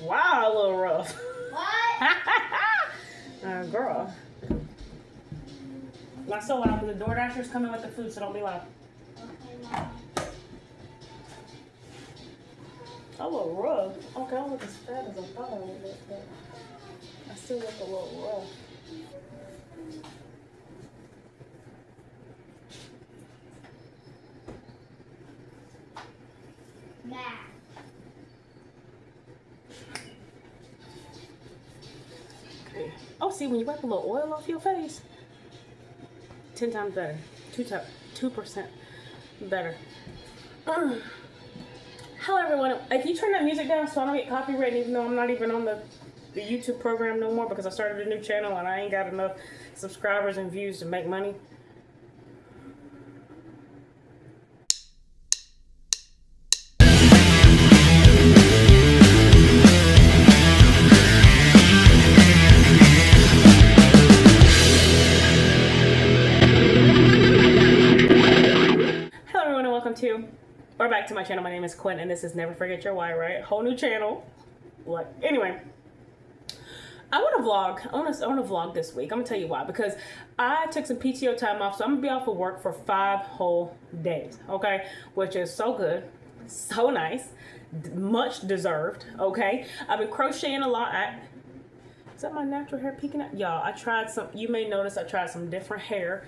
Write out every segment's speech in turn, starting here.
Wow, a little rough. What? Girl. Not so loud because the DoorDasher's coming with the food, so don't be loud. Okay, Mom. A little rough. Okay, I don't look as fat as I thought I would look, but I still look a little rough. Nah. Okay. Oh, see, when you wipe a little oil off your face, 10 times better. 2% better. Hello, everyone. If you turn that music down so I don't get copyrighted, even though I'm not even on the YouTube program no more because I started a new channel and I ain't got enough subscribers and views to make money. Or back to my channel. My name is Quinn and this is Never Forget Your Why, right? Whole new channel. Like, anyway, I want to vlog. I want to vlog this week. I'm gonna tell you why. Because I took some PTO time off, so I'm gonna be off of work for 5 whole days. Okay, which is so good, so nice, much deserved. Okay, I've been crocheting a lot. Is that my natural hair peeking out? Y'all, I tried some. You may notice I tried some different hair,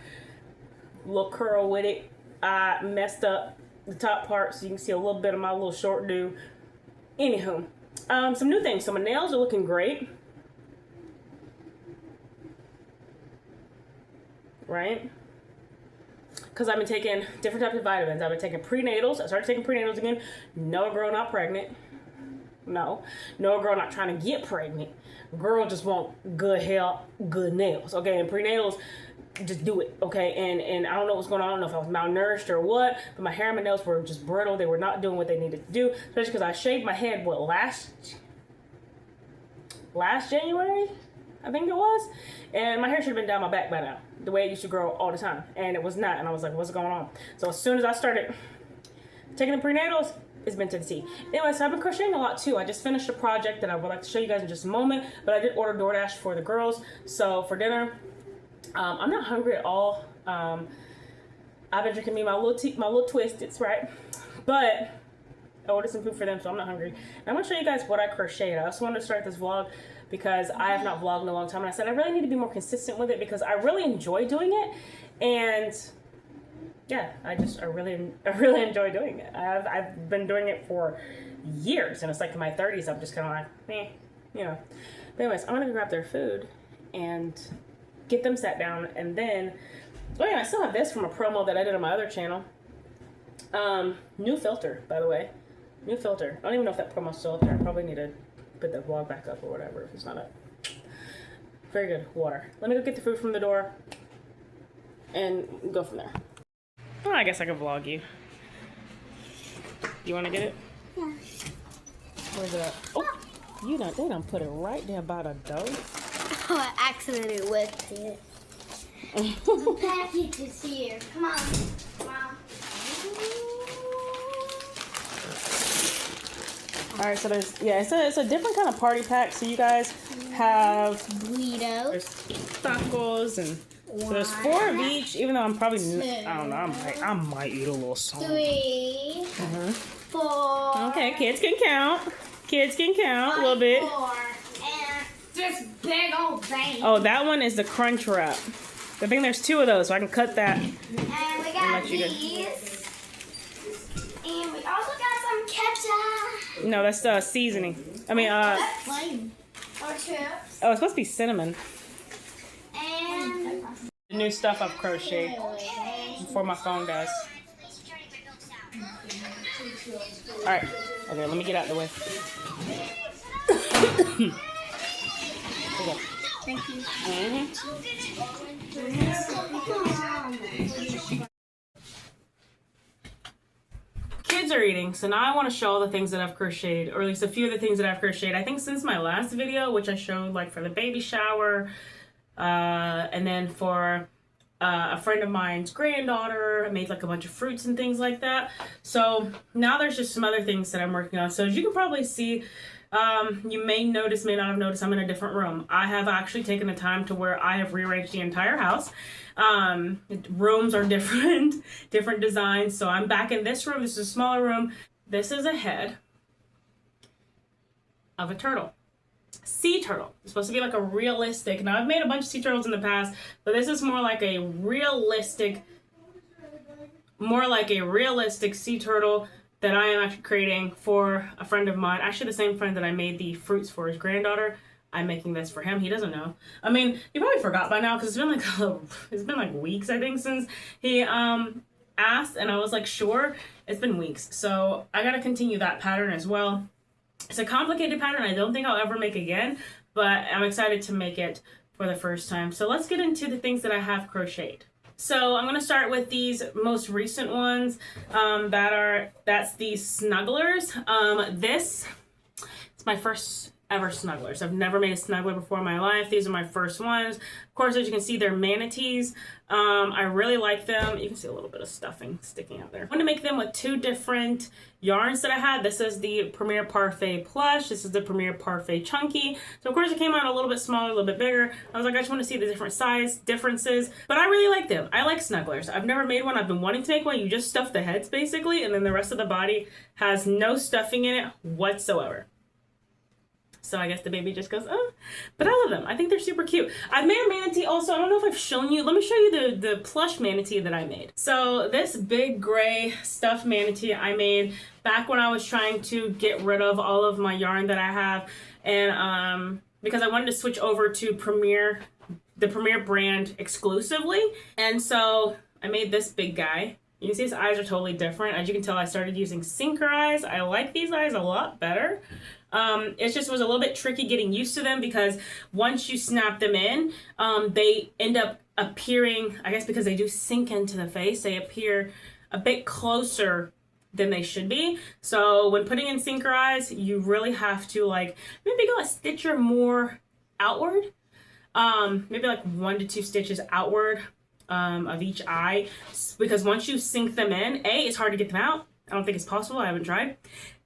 little curl with it. I messed up the top part so you can see a little bit of my little short do. Anywho, some new things. So my nails are looking great. Right? Because I've been taking different types of vitamins. I've been taking prenatals. I started taking prenatals again. No, girl, not pregnant. No, girl, not trying to get pregnant. Girl just want good hair, good nails. Okay, and prenatals, just do it, okay? And I don't know what's going on. I don't know if I was malnourished or what, but my hair and my nails were just brittle. They were not doing what they needed to do, especially because I shaved my head, what, last January, I think it was? And my hair should have been down my back by now, the way it used to grow all the time. And it was not, and I was like, what's going on? So as soon as I started taking the prenatals, it's been to the T. Anyway, so I've been crocheting a lot too. I just finished a project that I would like to show you guys in just a moment, but I did order DoorDash for the girls. So for dinner, I'm not hungry at all. I've been drinking me my little Twisteds, right? But I ordered some food for them, so I'm not hungry. And I'm gonna show you guys what I crocheted. I also wanted to start this vlog because I have not vlogged in a long time, and I said I really need to be more consistent with it because I really enjoy doing it, and yeah, I really enjoy doing it. I've been doing it for years, and it's like in my 30s. I'm just kind of like, meh, you know. But anyways, I'm gonna go grab their food and get them sat down, and then, oh yeah, I still have this from a promo that I did on my other channel. New filter, by the way. New filter. I don't even know if that promo's still up there. I probably need to put the vlog back up or whatever if it's not up. Very good. Water. Let me go get the food from the door and go from there. Well, I guess I could vlog you. You want to get it? Yeah. Where's it at? Oh, they don't put it right there by the door. Oh, I accidentally whipped it. The package is here. Come on, Mom. All right, so it's a different kind of party pack. So you guys have Burritos, tacos, and so there's 4 of each. Even though I'm probably, I don't know, I might eat a little salt. 3, 4. Okay, kids can count. Kids can count a little bit. 4, and this big old thing. Oh, that one is the crunch wrap. I think there's 2 of those, so I can cut that. And we got these. And we also got some ketchup. No, that's seasoning. I mean, Plain. Or chips. oh, it's supposed to be cinnamon. And The new stuff I've crocheted before my phone dies. All right, okay, let me get out of the way. Okay. thank you. Kids are eating, so now I want to show all the things that I've crocheted, or at least a few of the things that I've crocheted. I think since my last video, which I showed like for the baby shower, and then for a friend of mine's granddaughter. I made like a bunch of fruits and things like that. So now there's just some other things that I'm working on. So as you can probably see, you may notice, may not have noticed, I'm in a different room. I have actually taken the time to where I have rearranged the entire house. Rooms are different, different designs. So I'm back in this room. This is a smaller room. This is a head of a turtle. Sea turtle. It's supposed to be like a realistic. Now I've made a bunch of sea turtles in the past, but this is more like a realistic sea turtle that I am actually creating for a friend of mine. Actually, the same friend that I made the fruits for his granddaughter. I'm making this for him. He doesn't know. I mean, he probably forgot by now because it's been like weeks, I think, since he asked, and I was like, sure. It's been weeks, so I gotta continue that pattern as well. It's a complicated pattern I don't think I'll ever make again, but I'm excited to make it for the first time. So let's get into the things that I have crocheted. So I'm going to start with these most recent ones. That's the snugglers. This is my first ever snugglers. I've never made a snuggler before in my life. These are my first ones. Of course, as you can see, they're manatees. I really like them. You can see a little bit of stuffing sticking out there. I wanted to make them with two different yarns that I had. This is the Premier Parfait Plush. This is the Premier Parfait Chunky. So of course it came out a little bit smaller, a little bit bigger. I was like, I just want to see the different size differences. But I really like them. I like snugglers. I've never made one. I've been wanting to make one. You just stuff the heads basically, and then the rest of the body has no stuffing in it whatsoever. So I guess the baby just goes, oh. But I love them. I think they're super cute. I've made a manatee also. I don't know if I've shown you. Let me show you the plush manatee that I made. So this big gray stuffed manatee I made back when I was trying to get rid of all of my yarn that I have. And because I wanted to switch over to the Premier brand exclusively. And so I made this big guy. You can see his eyes are totally different. As you can tell, I started using sinker eyes. I like these eyes a lot better. It just was a little bit tricky getting used to them because once you snap them in, they end up appearing, I guess because they do sink into the face, they appear a bit closer than they should be. So when putting in sinker eyes, you really have to like maybe go a stitch or more outward. Maybe like 1 to 2 stitches outward of each eye, because once you sink them in, A, it's hard to get them out. I don't think it's possible. I haven't tried.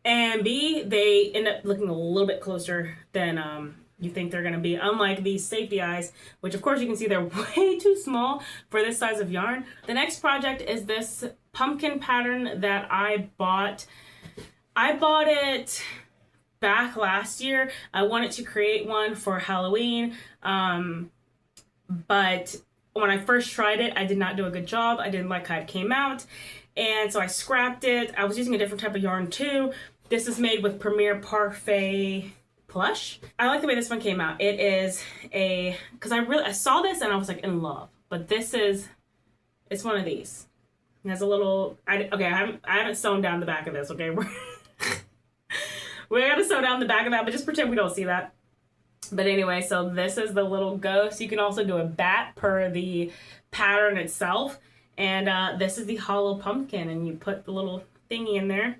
And B, they end up looking a little bit closer than you think they're going to be, unlike these safety eyes, which of course you can see they're way too small for this size of yarn. The next project is this pumpkin pattern that I bought. I bought it back last year. I wanted to create one for Halloween, but when I first tried it, I did not do a good job. I didn't like how it came out. And so I scrapped it. I was using a different type of yarn too. This is made with Premier Parfait Plush. I like the way this one came out. It is because I saw this and I was like in love. But it's one of these. It has a little, I haven't sewn down the back of this, okay? We're gonna sew down the back of that, but just pretend we don't see that. But anyway, so this is the little ghost. You can also do a bat per the pattern itself. And this is the hollow pumpkin, and you put the little thingy in there.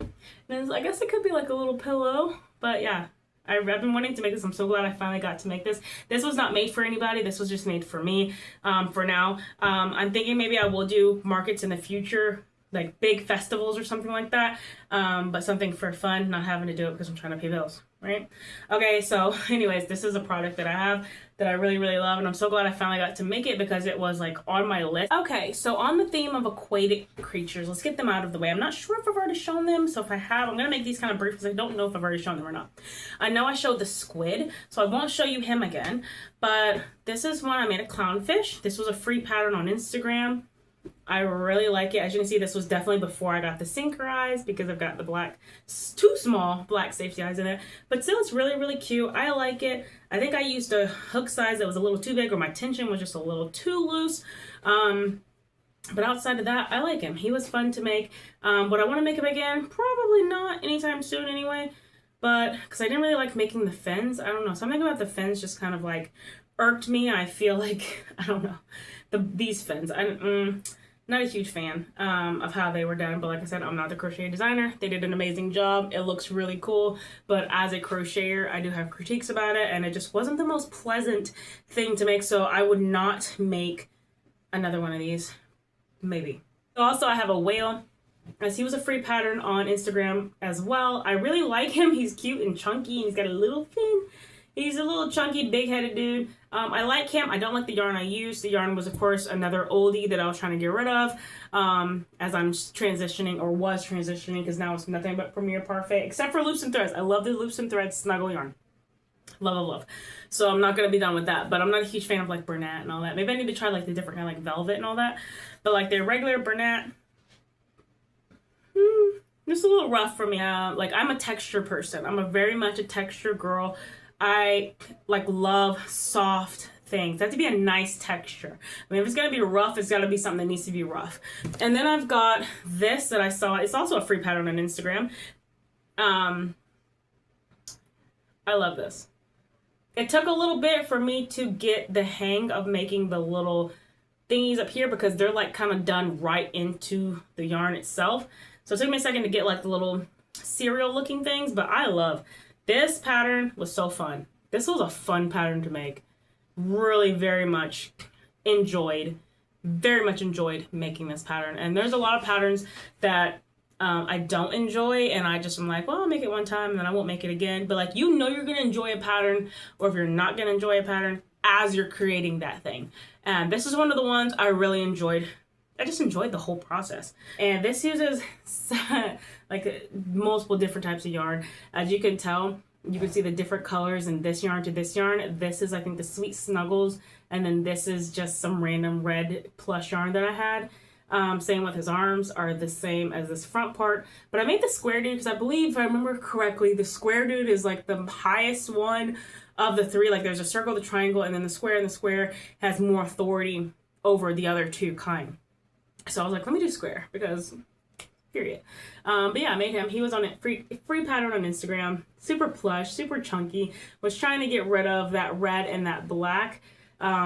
And I guess it could be like a little pillow, but yeah. I've been wanting to make this. I'm so glad I finally got to make this. This was not made for anybody. This was just made for me for now. I'm thinking maybe I will do markets in the future, like big festivals or something like that. But something for fun, not having to do it because I'm trying to pay bills, right? Okay, so anyways, this is a product that I have that I really, really love. And I'm so glad I finally got to make it because it was like on my list. Okay, so on the theme of aquatic creatures, let's get them out of the way. I'm not sure if I've already shown them. So if I have, I'm going to make these kind of brief because I don't know if I've already shown them or not. I know I showed the squid, so I won't show you him again. But this is one I made a clownfish. This was a free pattern on Instagram. I really like it. As you can see, this was definitely before I got the sinker eyes because I've got the black, too small black safety eyes in it. But still, it's really, really cute. I like it. I think I used a hook size that was a little too big, or my tension was just a little too loose. But outside of that, I like him. He was fun to make. Would I want to make him again? Probably not anytime soon anyway. But because I didn't really like making the fins. I don't know. Something about the fins just kind of like irked me. I feel like, I don't know. These fins. I'm not a huge fan of how they were done, but like I said, I'm not the crochet designer. They did an amazing job. It looks really cool, but as a crocheter, I do have critiques about it, and it just wasn't the most pleasant thing to make, so I would not make another one of these, maybe. Also, I have a whale, as he was a free pattern on Instagram as well. I really like him. He's cute and chunky, and he's got a little fin. He's a little chunky, big-headed dude. I like him. I don't like the yarn I used. The yarn was, of course, another oldie that I was trying to get rid of as I'm transitioning, or was transitioning, because now it's nothing but Premier Parfait, except for Loops and Threads. I love the Loops and Threads snuggle yarn. Love, love, love. So I'm not going to be done with that, but I'm not a huge fan of, like, Bernat and all that. Maybe I need to try, like, the different kind of, like, velvet and all that. But, like, the regular Bernat, it's a little rough for me. Like, I'm a texture person. I'm very much a texture girl. I like love soft things. They have to be a nice texture. I mean, if it's gonna be rough, it's gotta be something that needs to be rough. And then I've got this that I saw. It's also a free pattern on Instagram. I love this. It took a little bit for me to get the hang of making the little thingies up here, because they're like kind of done right into the yarn itself. So it took me a second to get like the little cereal looking things, but I love this pattern. Was so fun. This was a fun pattern to make. Really very much enjoyed making this pattern. And there's a lot of patterns that I don't enjoy, and I just am like, well, I'll make it one time and then I won't make it again. But like, you know, you're gonna enjoy a pattern, or if you're not gonna enjoy a pattern, as you're creating that thing. And this is one of the ones I really enjoyed. I just enjoyed the whole process. And this uses like multiple different types of yarn. As you can tell, you can see the different colors in this yarn to this yarn. This is, I think, the Sweet Snuggles, and then this is just some random red plush yarn that I had. Same with his arms are the same as this front part. But I made the square dude because I believe, if I remember correctly, the square dude is like the highest one of the three. Like, there's a circle, the triangle, and then the square, and the square has more authority over the other two kind. So I was like, let me do square, because period. But yeah, I made him. He was on a free pattern on Instagram. Super plush, super chunky. Was trying to get rid of that red and that black,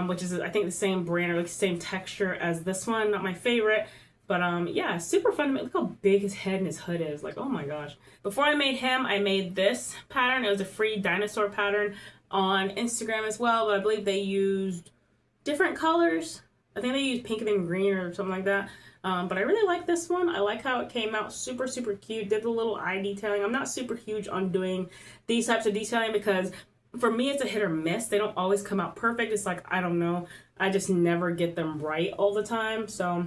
which is, I think, the same brand, or like same texture as this one. Not my favorite, but yeah, super fun to make. Look how big his head and his hood is. Like, oh my gosh. Before I made him, I made this pattern. It was a free dinosaur pattern on Instagram as well, but I believe they used different colors. I think they used pink and then green or something like that. But I really like this one. I like how it came out. Super, super cute. Did the little eye detailing. I'm not super huge on doing these types of detailing, because for me, it's a hit or miss. They don't always come out perfect. It's like, I don't know. I just never get them right all the time. So,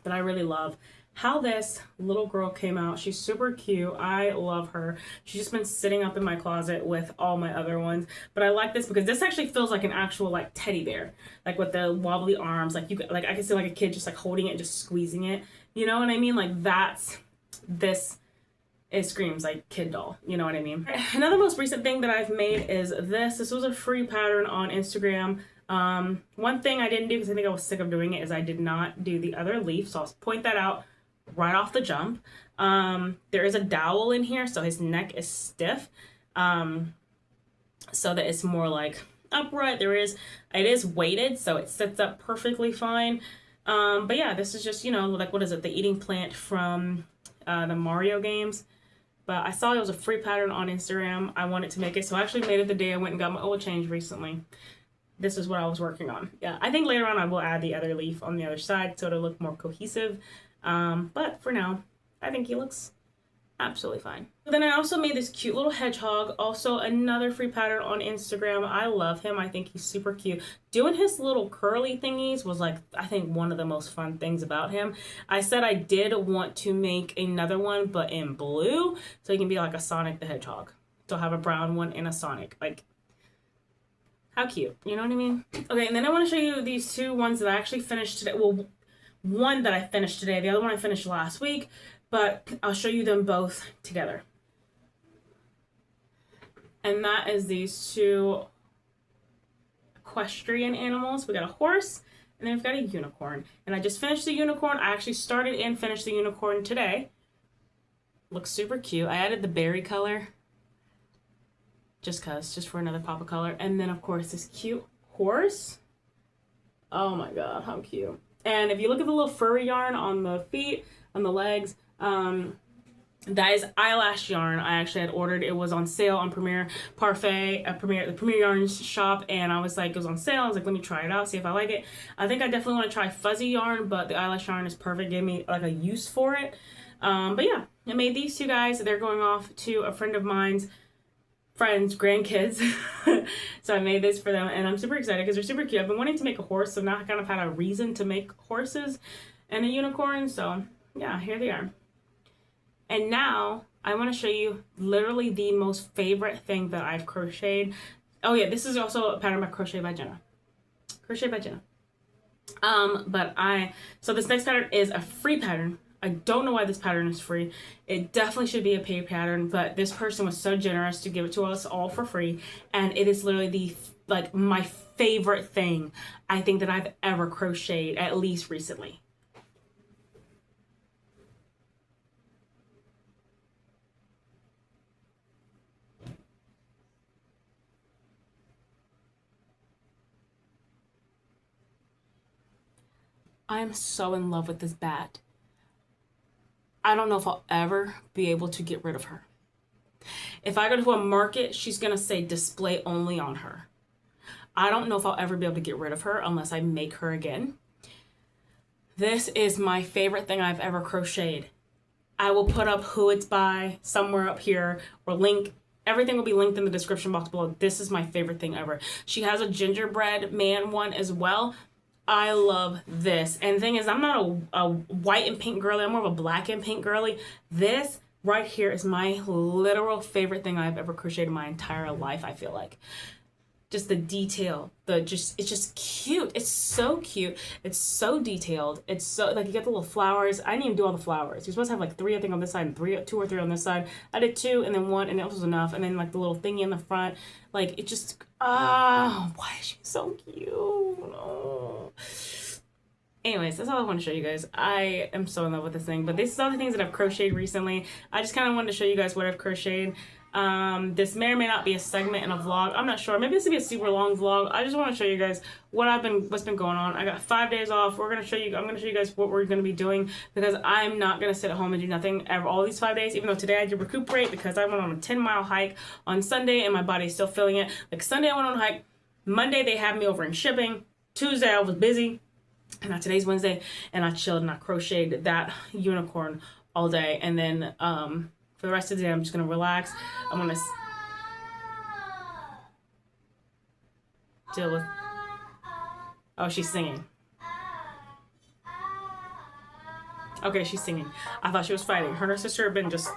but I really love how this little girl came out. She's super cute. I love her. She's just been sitting up in my closet with all my other ones. But I like this because this actually feels like an actual like teddy bear, like with the wobbly arms. Like, you like, I can see like a kid just like holding it, just squeezing it. You know what I mean? Like, that's this. It screams like kid doll. You know what I mean? Another most recent thing that I've made is this. This was a free pattern on Instagram. One thing I didn't do, because I think I was sick of doing it, is I did not do the other leaf. So I'll point that out right off the jump. There is a dowel in here, so his neck is stiff, so that it's more like upright. It is weighted, so it sits up perfectly fine. But yeah, this is just, you know, like, what is it, the eating plant from the Mario games. But I saw it was a free pattern on Instagram. I wanted to make it, so I actually made it the day I went and got my oil change recently. This is what I was working on. Yeah, I think later on I will add the other leaf on the other side so it'll look more cohesive. But for now, I think he looks absolutely fine. Then I also made this cute little hedgehog, also another free pattern on Instagram. I love him. I think he's super cute. Doing his little curly thingies was, like, I think one of the most fun things about him. I said I did want to make another one, but in blue, so he can be like a Sonic the Hedgehog. So I'll have a brown one and a Sonic. Like, how cute, you know what I mean? Okay, and then I want to show you these two ones that I actually finished today. Well, one that I finished today, the other one I finished last week, but I'll show you them both together. And that is these two equestrian animals. We got a horse, and then we've got a unicorn. And I just finished the unicorn. I actually started and finished the unicorn today. Looks super cute. I added the berry color just for another pop of color. And then, of course, this cute horse. Oh my god, how cute. And if you look at the little furry yarn on the feet, on the legs, That is eyelash yarn. I actually had ordered. It was on sale on Premier Parfait, the Premier Yarns shop, and I was like, it was on sale. I was like, let me try it out, see if I like it. I think I definitely want to try fuzzy yarn, but the eyelash yarn is perfect. Gave me like a use for it. But yeah, I made these two guys. They're going off to a friend of mine's friends' grandkids. So I made this for them, and I'm super excited because they're super cute. I've been wanting to make a horse, so now I kind of had a reason to make horses and a unicorn. So yeah, here they are. And now I want to show you literally the most favorite thing that I've crocheted. Oh yeah, this is also a pattern by Crochet by Jenna. Crochet by Jenna. So this next pattern is a free pattern. I don't know why this pattern is free. It definitely should be a paid pattern, but this person was so generous to give it to us all for free. And it is literally my favorite thing I think that I've ever crocheted, at least recently. I am so in love with this bat. I don't know if I'll ever be able to get rid of her. If I go to a market, she's going to say display only on her. I don't know if I'll ever be able to get rid of her unless I make her again. This is my favorite thing I've ever crocheted. I will put up who it's by somewhere up here, or link. Everything will be linked in the description box below. This is my favorite thing ever. She has a gingerbread man one as well. I love this. And the thing is, I'm not a white and pink girly. I'm more of a black and pink girly. This right here is my literal favorite thing I've ever crocheted in my entire life, I feel like. Just the detail, it's just cute. It's so cute. It's so detailed. It's so, like, you get the little flowers. I didn't even do all the flowers. You're supposed to have like 3, I think, on this side, and 2 or 3 on this side. I did 2 and then 1, and that was enough. And then like the little thingy in the front, like it just, why is she so cute? Oh. Anyways, that's all I want to show you guys. I am so in love with this thing. But these are all the things that I've crocheted recently. I just kind of wanted to show you guys what I've crocheted. This may or may not be a segment in a vlog. I'm not sure. Maybe this will be a super long vlog. I just want to show you guys what's been going on. I got 5 days off. I'm going to show you guys what we're going to be doing, because I'm not going to sit at home and do nothing ever all these 5 days, even though today I did recuperate because I went on a 10-mile hike on Sunday and my body's still feeling it. Like Sunday I went on a hike. Monday they had me over in shipping. Tuesday I was busy. And now today's Wednesday, and I chilled and I crocheted that unicorn all day. And then for the rest of the day, I'm just going to relax. I'm going to deal with... Oh, she's singing. Okay, she's singing. I thought she was fighting. Her and her sister have been just